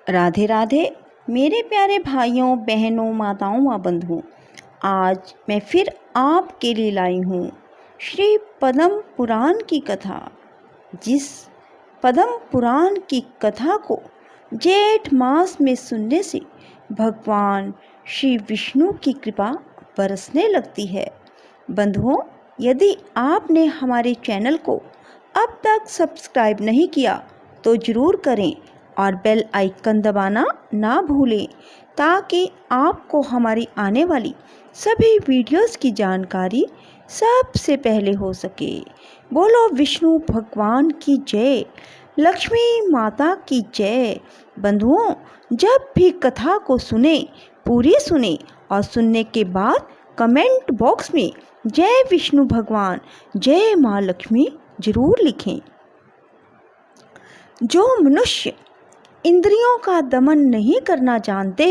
राधे राधे मेरे प्यारे भाइयों बहनों माताओं व बंधुओं। आज मैं फिर आपके लिए लाई हूँ श्री पद्म पुराण की कथा। जिस पद्म पुराण की कथा को जेठ मास में सुनने से भगवान श्री विष्णु की कृपा बरसने लगती है। बंधुओं, यदि आपने हमारे चैनल को अब तक सब्सक्राइब नहीं किया तो ज़रूर करें और बेल आइकन दबाना ना भूलें, ताकि आपको हमारी आने वाली सभी वीडियोस की जानकारी सबसे पहले हो सके। बोलो विष्णु भगवान की जय, लक्ष्मी माता की जय। बंधुओं, जब भी कथा को सुने पूरी सुने और सुनने के बाद कमेंट बॉक्स में जय विष्णु भगवान, जय माँ लक्ष्मी जरूर लिखें। जो मनुष्य इंद्रियों का दमन नहीं करना जानते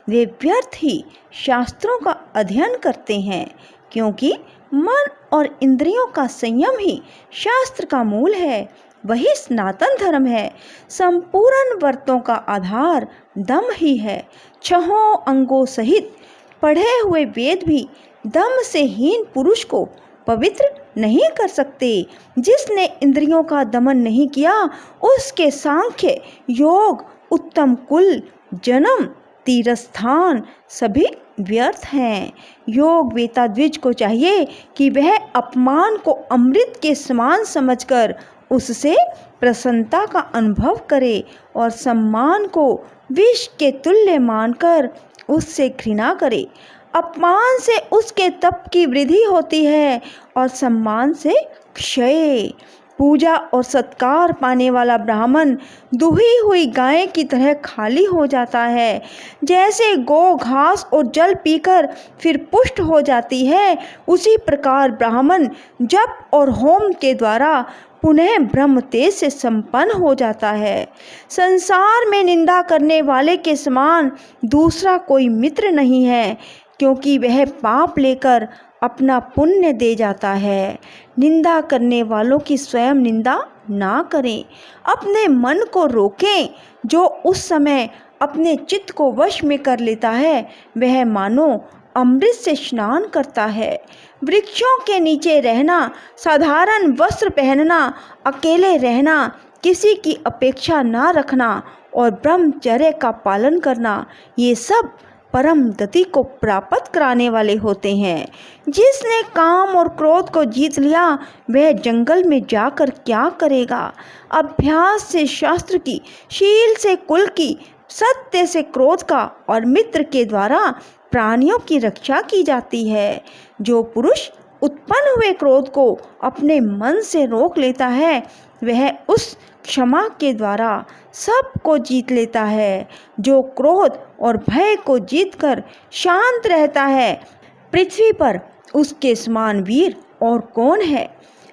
वे व्यर्थ ही शास्त्रों का अध्ययन करते हैं, क्योंकि मन और इंद्रियों का संयम ही शास्त्र का मूल है, वही सनातन धर्म है। संपूर्ण व्रतों का आधार दम ही है। छहों अंगों सहित पढ़े हुए वेद भी दम से हीन पुरुष को पवित्र नहीं कर सकते। जिसने इंद्रियों का दमन नहीं किया उसके सांख्य, योग, उत्तम कुल, जन्म, तीर्थस्थान सभी व्यर्थ हैं। योग वेता द्विज को चाहिए कि वह अपमान को अमृत के समान समझकर उससे प्रसन्नता का अनुभव करे और सम्मान को विष के तुल्य मानकर उससे घृणा करे। अपमान से उसके तप की वृद्धि होती है और सम्मान से क्षय। पूजा और सत्कार पाने वाला ब्राह्मण दुही हुई गाय की तरह खाली हो जाता है। जैसे गौ घास और जल पीकर फिर पुष्ट हो जाती है, उसी प्रकार ब्राह्मण जप और होम के द्वारा पुनः ब्रह्म तेज से संपन्न हो जाता है। संसार में निंदा करने वाले के समान दूसरा कोई मित्र नहीं है, क्योंकि वह पाप लेकर अपना पुण्य दे जाता है। निंदा करने वालों की स्वयं निंदा ना करें, अपने मन को रोकें। जो उस समय अपने चित्त को वश में कर लेता है वह मानो अमृत से स्नान करता है। वृक्षों के नीचे रहना, साधारण वस्त्र पहनना, अकेले रहना, किसी की अपेक्षा ना रखना और ब्रह्मचर्य का पालन करना, ये सब परम गति को प्राप्त कराने वाले होते हैं। जिसने काम और क्रोध को जीत लिया वह जंगल में जाकर क्या करेगा। अभ्यास से शास्त्र की, शील से कुल की, सत्य से क्रोध का और मित्र के द्वारा प्राणियों की रक्षा की जाती है। जो पुरुष उत्पन्न हुए क्रोध को अपने मन से रोक लेता है वह उस क्षमा के द्वारा सबको जीत लेता है। जो क्रोध और भय को जीतकर शांत रहता है, पृथ्वी पर उसके समान वीर और कौन है।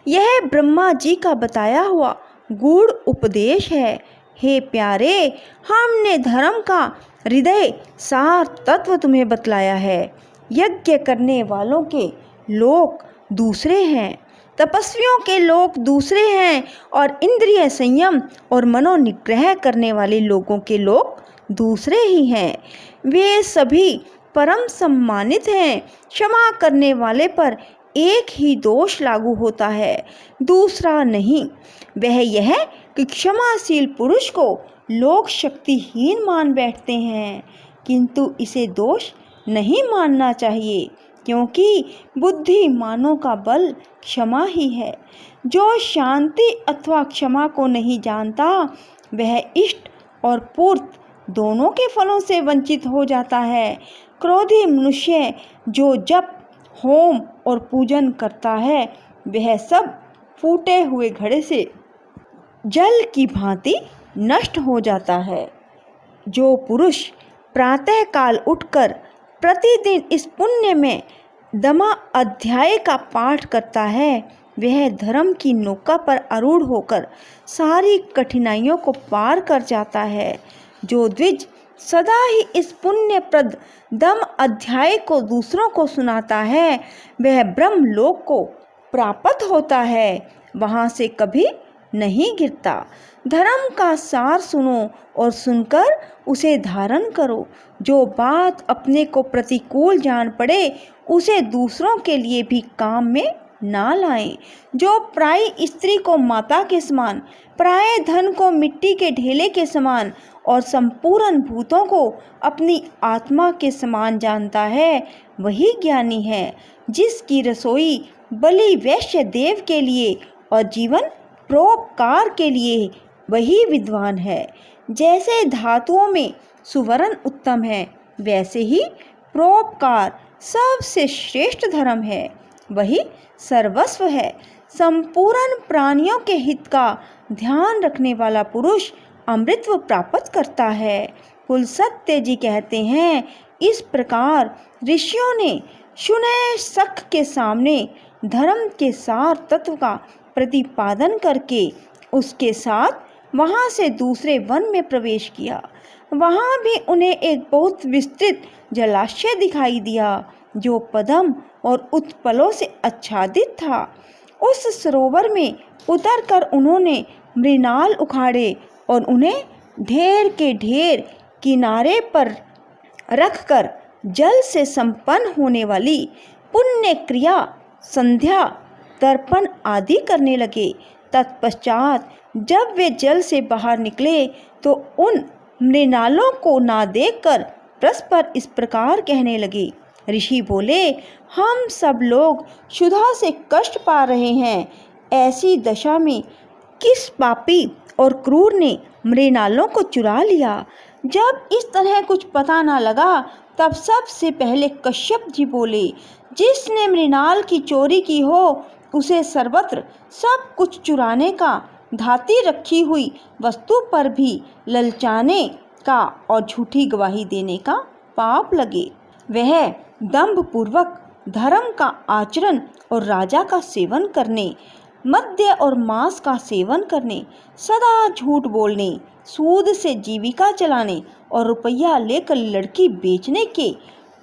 यह ब्रह्मा जी का बताया हुआ गूढ़ उपदेश है। हे प्यारे, हमने धर्म का हृदय सार तत्व तुम्हें बतलाया है। यज्ञ करने वालों के लोक दूसरे हैं, तपस्वियों के लोग दूसरे हैं और इंद्रिय संयम और मनोनिग्रह करने वाले लोगों के लोग दूसरे ही हैं। वे सभी परम सम्मानित हैं। क्षमा करने वाले पर एक ही दोष लागू होता है, दूसरा नहीं। वह यह कि क्षमाशील पुरुष को लोग शक्तिहीन मान बैठते हैं, किंतु इसे दोष नहीं मानना चाहिए, क्योंकि बुद्धिमानों का बल क्षमा ही है। जो शांति अथवा क्षमा को नहीं जानता वह इष्ट और पूर्त दोनों के फलों से वंचित हो जाता है। क्रोधी मनुष्य जो जप, होम और पूजन करता है वह सब फूटे हुए घड़े से जल की भांति नष्ट हो जाता है। जो पुरुष प्रातः काल उठकर प्रतिदिन इस पुण्य में दमा अध्याय का पाठ करता है वह धर्म की नौका पर आरूढ़ होकर सारी कठिनाइयों को पार कर जाता है। जो द्विज सदा ही इस पुण्यप्रद दम अध्याय को दूसरों को सुनाता है वह ब्रह्मलोक को प्राप्त होता है, वहाँ से कभी नहीं गिरता। धर्म का सार सुनो और सुनकर उसे धारण करो। जो बात अपने को प्रतिकूल जान पड़े उसे दूसरों के लिए भी काम में ना लाएं। जो पराई स्त्री को माता के समान, पराये धन को मिट्टी के ढेले के समान और संपूर्ण भूतों को अपनी आत्मा के समान जानता है, वही ज्ञानी है। जिसकी रसोई बलि वैश्य देव के लिए और जीवन परोपकार के लिए, वही विद्वान है। जैसे धातुओं में सुवर्ण उत्तम है, वैसे ही परोपकार सबसे श्रेष्ठ धर्म है, वही सर्वस्व है। संपूर्ण प्राणियों के हित का ध्यान रखने वाला पुरुष अमृतत्व प्राप्त करता है। कुल सत्य जी कहते हैं, इस प्रकार ऋषियों ने सुने सख के सामने धर्म के सार तत्व का प्रतिपादन करके उसके साथ वहां से दूसरे वन में प्रवेश किया। वहां भी उन्हें एक बहुत विस्तृत जलाशय दिखाई दिया जो पद्म और उत्पलों से आच्छादित था। उस सरोवर में उतरकर उन्होंने मृणाल उखाड़े और उन्हें ढेर के ढेर किनारे पर रखकर जल से संपन्न होने वाली पुण्य क्रिया, संध्या, तर्पण आदि करने लगे। तत्पश्चात जब वे जल से बाहर निकले तो उन मृणालों को ना देखकर परस्पर इस प्रकार कहने लगे। ऋषि बोले, हम सब लोग क्षुधा से कष्ट पा रहे हैं। ऐसी दशा में किस पापी और क्रूर ने मृणालों को चुरा लिया? जब इस तरह कुछ पता ना लगा तब सबसे पहले कश्यप जी बोले, जिसने मृणाल की चोरी की हो उसे सर्वत्र सब कुछ चुराने का, धाती रखी हुई वस्तु पर भी ललचाने का और झूठी गवाही देने का पाप लगे। वह दंभ पूर्वक धर्म का आचरण और राजा का सेवन करने, मद्य और मांस का सेवन करने, सदा झूठ बोलने, सूद से जीविका चलाने और रुपया लेकर लड़की बेचने के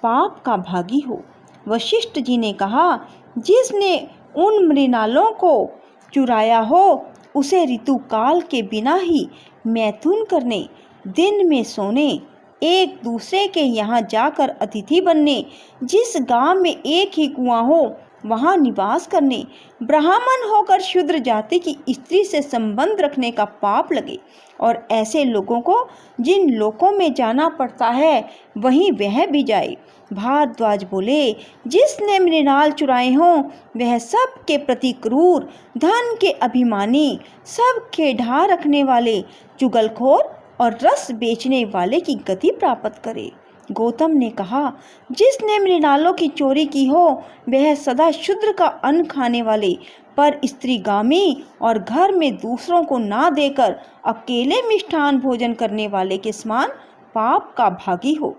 पाप का भागी हो। वशिष्ठ जी ने कहा, जिसने उन मृणालों को चुराया हो उसे ऋतुकाल के बिना ही मैथुन करने, दिन में सोने, एक दूसरे के यहाँ जाकर अतिथि बनने, जिस गांव में एक ही कुआं हो वहाँ निवास करने, ब्राह्मण होकर शूद्र जाति की स्त्री से संबंध रखने का पाप लगे। और ऐसे लोगों को जिन लोकों में जाना पड़ता है वहीं वह भी जाए। भारद्वाज बोले, जिसने मृणाल चुराए हों वह सब के प्रति क्रूर, धन के अभिमानी, सब के ढा रखने वाले, चुगलखोर और रस बेचने वाले की गति प्राप्त करे। गौतम ने कहा, जिसने मृणालों की चोरी की हो वह सदा शूद्र का अन्न खाने वाले, पर स्त्रीगामी और घर में दूसरों को ना देकर अकेले मिष्ठान भोजन करने वाले के समान पाप का भागी हो।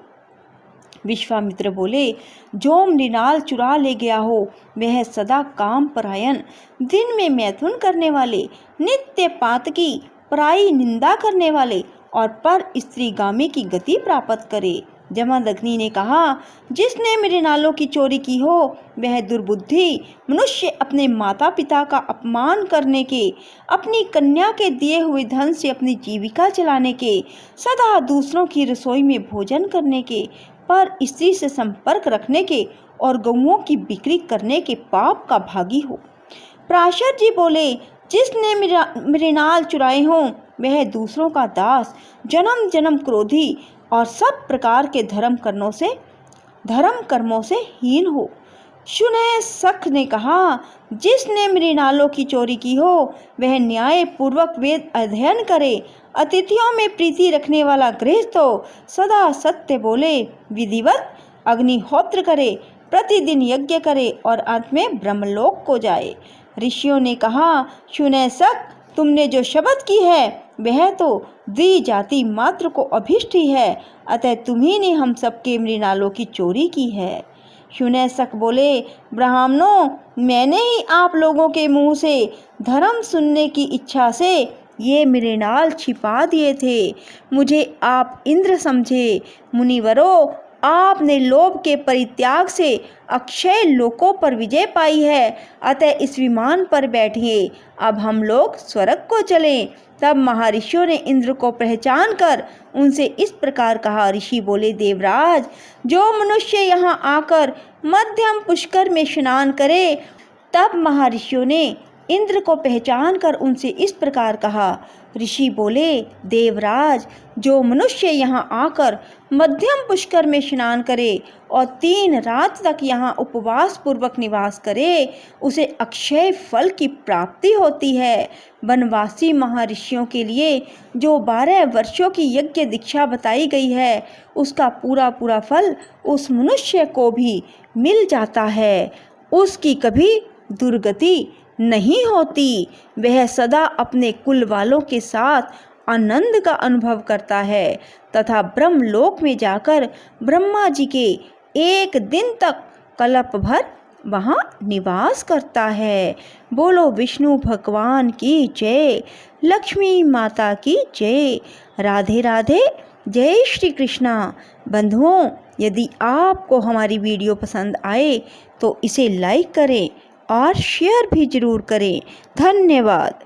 विश्वामित्र बोले, जो मृणाल चुरा ले गया हो वह सदा काम परायण, दिन में मैथुन करने वाले, नित्य पातकी, पराई निंदा करने वाले और पर स्त्रीगामी की गति प्राप्त करे। जमदग्नि ने कहा, जिसने मृणालों की चोरी की हो वह दुर्बुद्धि मनुष्य अपने माता पिता का अपमान करने के, अपनी कन्या के दिए हुए धन से अपनी जीविका चलाने के, सदा दूसरों की रसोई में भोजन करने के, पर स्त्री से संपर्क रखने के और गौओं की बिक्री करने के पाप का भागी हो। पराशर जी बोले, जिसने मृणाल चुराए हों वह दूसरों का दास, जन्म जन्म क्रोधी और सब प्रकार के धर्म कर्मों से हीन हो। सुने सख ने कहा, जिसने मृणालों की चोरी की हो वह न्याय पूर्वक वेद अध्ययन करे, अतिथियों में प्रीति रखने वाला गृहस्थ हो, सदा सत्य बोले, विधिवत अग्निहोत्र करे, प्रतिदिन यज्ञ करे और अंत में ब्रह्मलोक को जाए। ऋषियों ने कहा, सुने सख, तुमने जो शपथ की है वह तो द्वि जाति मात्र को अभिष्ट ही है, अतः तुम्ही ने हम सबके मृणालों की चोरी की है। शून्यशक बोले, ब्राह्मणों, मैंने ही आप लोगों के मुंह से धर्म सुनने की इच्छा से ये मृणाल छिपा दिए थे। मुझे आप इंद्र समझे। मुनिवरों, आपने लोभ के परित्याग से अक्षय लोकों पर विजय पाई है, अतः इस विमान पर बैठिए, अब हम लोग स्वर्ग को चलें। तब महर्षियों ने इंद्र को पहचान कर उनसे इस प्रकार कहा। ऋषि बोले, देवराज, जो मनुष्य यहाँ आकर मध्यम पुष्कर में स्नान करे। तब महर्षियों ने इंद्र को पहचान कर उनसे इस प्रकार कहा। ऋषि बोले, देवराज, जो मनुष्य यहाँ आकर मध्यम पुष्कर में स्नान करे और 3 रात तक यहाँ उपवास पूर्वक निवास करे, उसे अक्षय फल की प्राप्ति होती है। वनवासी महर्षियों के लिए जो 12 वर्षों की यज्ञ दीक्षा बताई गई है, उसका पूरा पूरा फल उस मनुष्य को भी मिल जाता है। उसकी कभी दुर्गति नहीं होती। वह सदा अपने कुल वालों के साथ आनंद का अनुभव करता है तथा ब्रह्मलोक में जाकर ब्रह्मा जी के 1 दिन तक कल्प भर वहाँ निवास करता है। बोलो विष्णु भगवान की जय, लक्ष्मी माता की जय। राधे राधे, जय श्री कृष्णा। बंधुओं, यदि आपको हमारी वीडियो पसंद आए तो इसे लाइक करें और शेयर भी जरूर करें। धन्यवाद।